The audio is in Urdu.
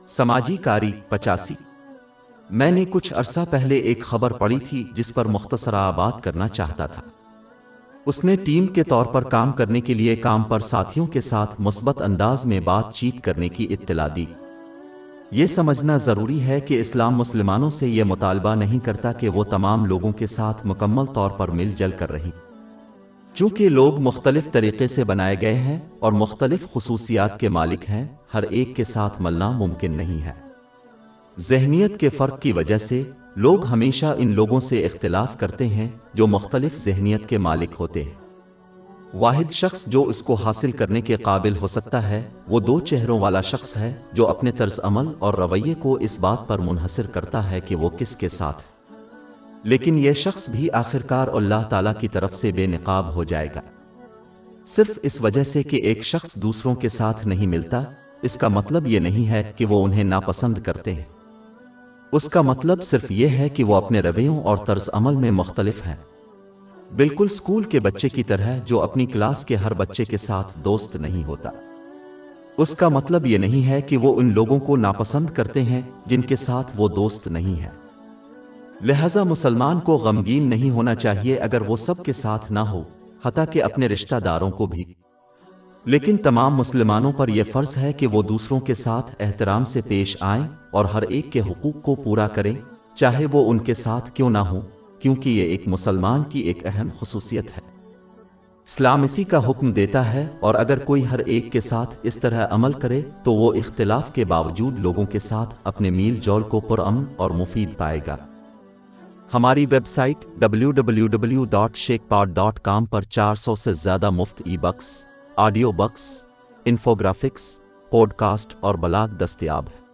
سماجی کاری 85۔ میں نے کچھ عرصہ پہلے ایک خبر پڑھی تھی جس پر مختصرہ بات کرنا چاہتا تھا۔ اس نے ٹیم کے طور پر کام کرنے کے لیے کام پر ساتھیوں کے ساتھ مثبت انداز میں بات چیت کرنے کی اطلاع دی۔ یہ سمجھنا ضروری ہے کہ اسلام مسلمانوں سے یہ مطالبہ نہیں کرتا کہ وہ تمام لوگوں کے ساتھ مکمل طور پر مل جل کر رہیں۔ چونکہ لوگ مختلف طریقے سے بنائے گئے ہیں اور مختلف خصوصیات کے مالک ہیں، ہر ایک کے ساتھ ملنا ممکن نہیں ہے۔ ذہنیت کے فرق کی وجہ سے لوگ ہمیشہ ان لوگوں سے اختلاف کرتے ہیں جو مختلف ذہنیت کے مالک ہوتے ہیں۔ واحد شخص جو اس کو حاصل کرنے کے قابل ہو سکتا ہے وہ دو چہروں والا شخص ہے، جو اپنے طرز عمل اور رویے کو اس بات پر منحصر کرتا ہے کہ وہ کس کے ساتھ ہے، لیکن یہ شخص بھی آخرکار اللہ تعالیٰ کی طرف سے بے نقاب ہو جائے گا۔ صرف اس وجہ سے کہ ایک شخص دوسروں کے ساتھ نہیں ملتا، اس کا مطلب یہ نہیں ہے کہ وہ انہیں ناپسند کرتے ہیں۔ اس کا مطلب صرف یہ ہے کہ وہ اپنے رویوں اور طرز عمل میں مختلف ہیں، بالکل اسکول کے بچے کی طرح جو اپنی کلاس کے ہر بچے کے ساتھ دوست نہیں ہوتا۔ اس کا مطلب یہ نہیں ہے کہ وہ ان لوگوں کو ناپسند کرتے ہیں جن کے ساتھ وہ دوست نہیں ہے۔ لہذا مسلمان کو غمگین نہیں ہونا چاہیے اگر وہ سب کے ساتھ نہ ہو، حتیٰ کہ اپنے رشتہ داروں کو بھی۔ لیکن تمام مسلمانوں پر یہ فرض ہے کہ وہ دوسروں کے ساتھ احترام سے پیش آئیں اور ہر ایک کے حقوق کو پورا کریں، چاہے وہ ان کے ساتھ کیوں نہ ہو، کیونکہ یہ ایک مسلمان کی ایک اہم خصوصیت ہے۔ اسلام اسی کا حکم دیتا ہے، اور اگر کوئی ہر ایک کے ساتھ اس طرح عمل کرے تو وہ اختلاف کے باوجود لوگوں کے ساتھ اپنے میل جول کو پرامن اور مفید پائے گا۔ ہماری ویب سائٹ www.shekpod.com پر 400 سے زیادہ مفت e books, audio books, infographics, podcast اور بلاگ دستیاب ہے۔